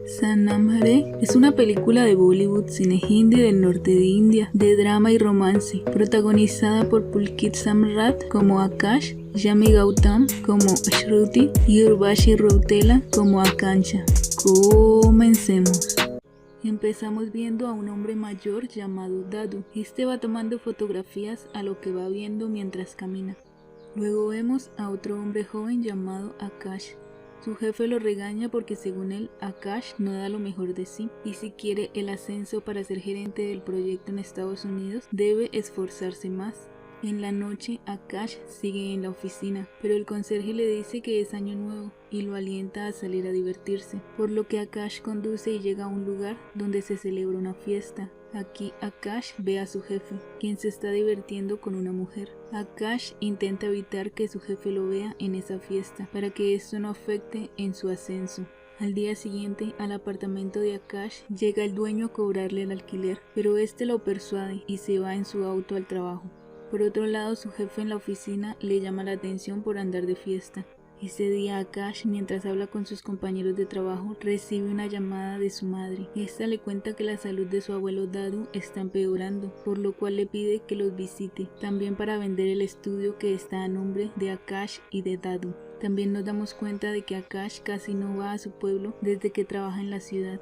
Sanam Hare es una película de Bollywood cine hindi del norte de India, de drama y romance, protagonizada por Pulkit Samrat como Akash, Yami Gautam como Shruti y Urvashi Rautela como Akansha. Comencemos. Empezamos viendo a un hombre mayor llamado Dadu. Este va tomando fotografías a lo que va viendo mientras camina. Luego vemos a otro hombre joven llamado Akash. Su jefe lo regaña porque según él, Akash no da lo mejor de sí y si quiere el ascenso para ser gerente del proyecto en Estados Unidos, debe esforzarse más. En la noche, Akash sigue en la oficina, pero el conserje le dice que es año nuevo y lo alienta a salir a divertirse, por lo que Akash conduce y llega a un lugar donde se celebra una fiesta. Aquí Akash ve a su jefe, quien se está divirtiendo con una mujer. Akash intenta evitar que su jefe lo vea en esa fiesta, para que esto no afecte en su ascenso. Al día siguiente, al apartamento de Akash llega el dueño a cobrarle el alquiler, pero este lo persuade y se va en su auto al trabajo. Por otro lado, su jefe en la oficina le llama la atención por andar de fiesta. Ese día Akash, mientras habla con sus compañeros de trabajo, recibe una llamada de su madre. Esta le cuenta que la salud de su abuelo Dadu está empeorando, por lo cual le pide que los visite, también para vender el estudio que está a nombre de Akash y de Dadu. También nos damos cuenta de que Akash casi no va a su pueblo desde que trabaja en la ciudad.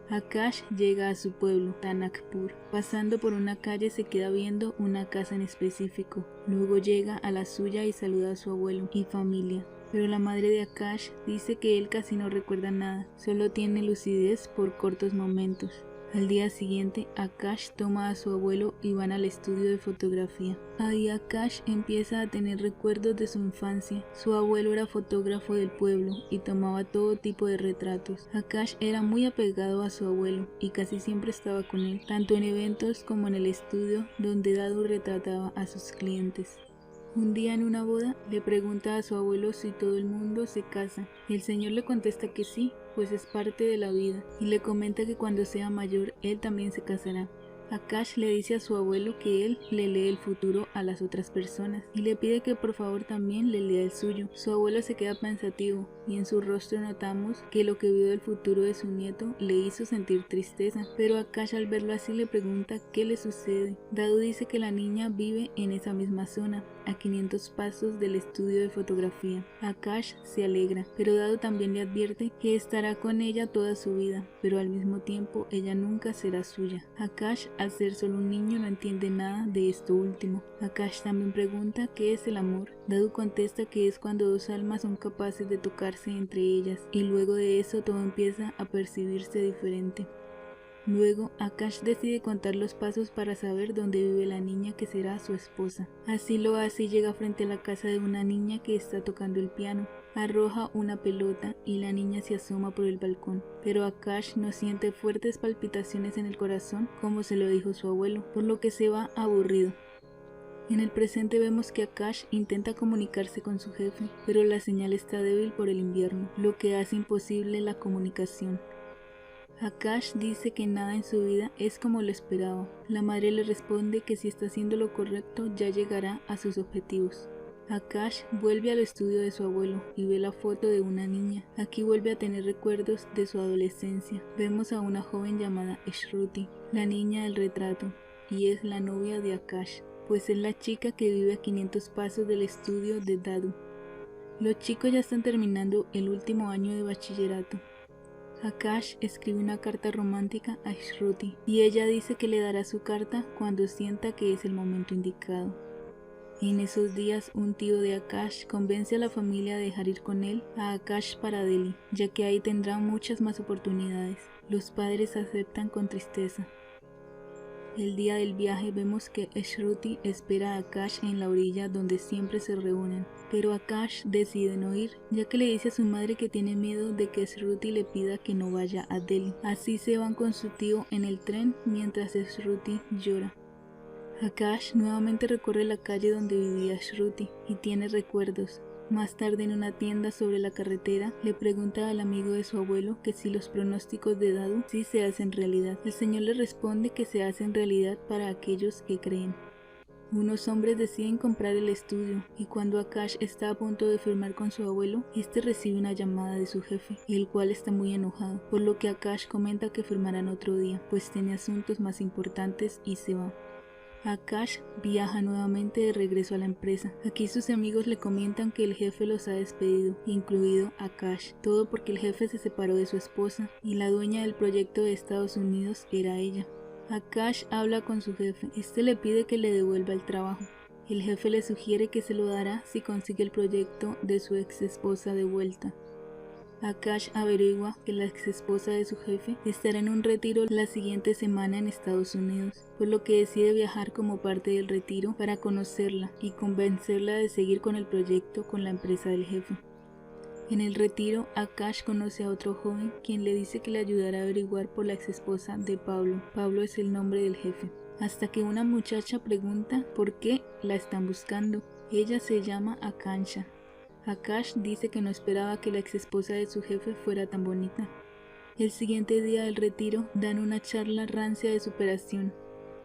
Akash llega a su pueblo, Tanakpur. Pasando por una calle se queda viendo una casa en específico. Luego llega a la suya y saluda a su abuelo y familia. Pero la madre de Akash dice que él casi no recuerda nada, solo tiene lucidez por cortos momentos. Al día siguiente, Akash toma a su abuelo y van al estudio de fotografía. Ahí Akash empieza a tener recuerdos de su infancia. Su abuelo era fotógrafo del pueblo y tomaba todo tipo de retratos. Akash era muy apegado a su abuelo y casi siempre estaba con él, tanto en eventos como en el estudio donde Dadu retrataba a sus clientes. Un día en una boda le pregunta a su abuelo si todo el mundo se casa. El señor le contesta que sí, pues es parte de la vida, y le comenta que cuando sea mayor él también se casará. Akash le dice a su abuelo que él le lee el futuro a las otras personas y le pide que por favor también le lea el suyo. Su abuelo se queda pensativo y en su rostro notamos que lo que vio del futuro de su nieto le hizo sentir tristeza, pero Akash al verlo así le pregunta qué le sucede. Dadu dice que la niña vive en esa misma zona, a 500 pasos del estudio de fotografía. Akash se alegra, pero Dadu también le advierte que estará con ella toda su vida, pero al mismo tiempo ella nunca será suya. Akash, al ser solo un niño, no entiende nada de esto último. Akash también pregunta qué es el amor. Dadu contesta que es cuando dos almas son capaces de tocarse entre ellas, y luego de eso todo empieza a percibirse diferente. Luego, Akash decide contar los pasos para saber dónde vive la niña que será su esposa. Así lo hace y llega frente a la casa de una niña que está tocando el piano. Arroja una pelota y la niña se asoma por el balcón, pero Akash no siente fuertes palpitaciones en el corazón como se lo dijo su abuelo, por lo que se va aburrido. En el presente vemos que Akash intenta comunicarse con su jefe, pero la señal está débil por el invierno, lo que hace imposible la comunicación. Akash dice que nada en su vida es como lo esperaba. La madre le responde que si está haciendo lo correcto ya llegará a sus objetivos. Akash vuelve al estudio de su abuelo y ve la foto de una niña. Aquí vuelve a tener recuerdos de su adolescencia. Vemos a una joven llamada Shruti, la niña del retrato, y es la novia de Akash, pues es la chica que vive a 500 pasos del estudio de Dadu. Los chicos ya están terminando el último año de bachillerato. Akash escribe una carta romántica a Shruti y ella dice que le dará su carta cuando sienta que es el momento indicado. En esos días un tío de Akash convence a la familia a dejar ir con él a Akash para Delhi, ya que ahí tendrá muchas más oportunidades. Los padres aceptan con tristeza. El día del viaje vemos que Shruti espera a Akash en la orilla donde siempre se reúnen, pero Akash decide no ir, ya que le dice a su madre que tiene miedo de que Shruti le pida que no vaya a Delhi. Así se van con su tío en el tren mientras Shruti llora. Akash nuevamente recorre la calle donde vivía Shruti y tiene recuerdos. Más tarde en una tienda sobre la carretera le pregunta al amigo de su abuelo que si los pronósticos de Dadu sí se hacen realidad. El señor le responde que se hacen realidad para aquellos que creen. Unos hombres deciden comprar el estudio y cuando Akash está a punto de firmar con su abuelo, este recibe una llamada de su jefe, el cual está muy enojado, por lo que Akash comenta que firmarán otro día, pues tiene asuntos más importantes y se va. Akash viaja nuevamente de regreso a la empresa. Aquí sus amigos le comentan que el jefe los ha despedido, incluido Akash, todo porque el jefe se separó de su esposa y la dueña del proyecto de Estados Unidos era ella. Akash habla con su jefe, este le pide que le devuelva el trabajo. El jefe le sugiere que se lo dará si consigue el proyecto de su ex esposa de vuelta. Akash averigua que la ex esposa de su jefe estará en un retiro la siguiente semana en Estados Unidos, por lo que decide viajar como parte del retiro para conocerla y convencerla de seguir con el proyecto con la empresa del jefe. En el retiro, Akash conoce a otro joven quien le dice que le ayudará a averiguar por la ex esposa de Pablo. Pablo es el nombre del jefe. Hasta que una muchacha pregunta por qué la están buscando. Ella se llama Akansha. Akash dice que no esperaba que la ex esposa de su jefe fuera tan bonita. El siguiente día del retiro dan una charla rancia de superación.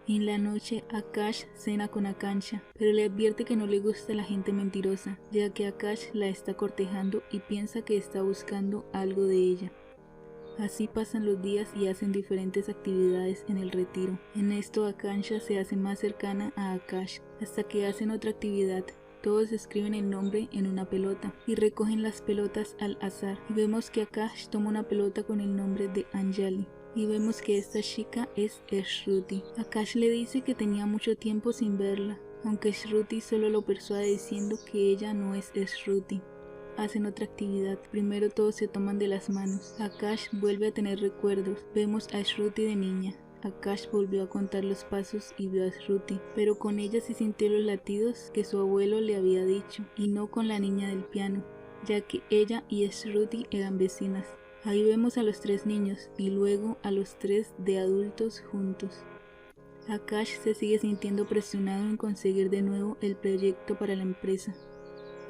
En la noche, Akash cena con Akansha, pero le advierte que no le gusta la gente mentirosa, ya que Akash la está cortejando y piensa que está buscando algo de ella. Así pasan los días y hacen diferentes actividades en el retiro. En esto, Akansha se hace más cercana a Akash, hasta que hacen otra actividad. Todos escriben el nombre en una pelota y recogen las pelotas al azar. Y vemos que Akash toma una pelota con el nombre de Anjali. Y vemos que esta chica es Shruti. Akash le dice que tenía mucho tiempo sin verla, aunque Shruti solo lo persuade diciendo que ella no es Shruti. Hacen otra actividad. Primero todos se toman de las manos. Akash vuelve a tener recuerdos. Vemos a Shruti de niña. Akash volvió a contar los pasos y vio a Shruti, pero con ella sí sintió los latidos que su abuelo le había dicho, y no con la niña del piano, ya que ella y Shruti eran vecinas. Ahí vemos a los tres niños y luego a los tres de adultos juntos. Akash se sigue sintiendo presionado en conseguir de nuevo el proyecto para la empresa.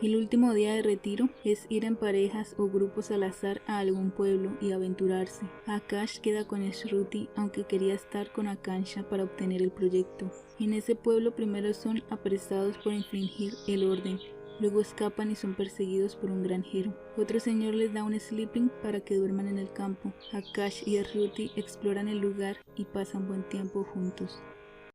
El último día de retiro es ir en parejas o grupos al azar a algún pueblo y aventurarse. Akash queda con Shruti aunque quería estar con Akansha para obtener el proyecto. En ese pueblo primero son apresados por infringir el orden. Luego escapan y son perseguidos por un granjero. Otro señor les da un sleeping para que duerman en el campo. Akash y Shruti exploran el lugar y pasan buen tiempo juntos.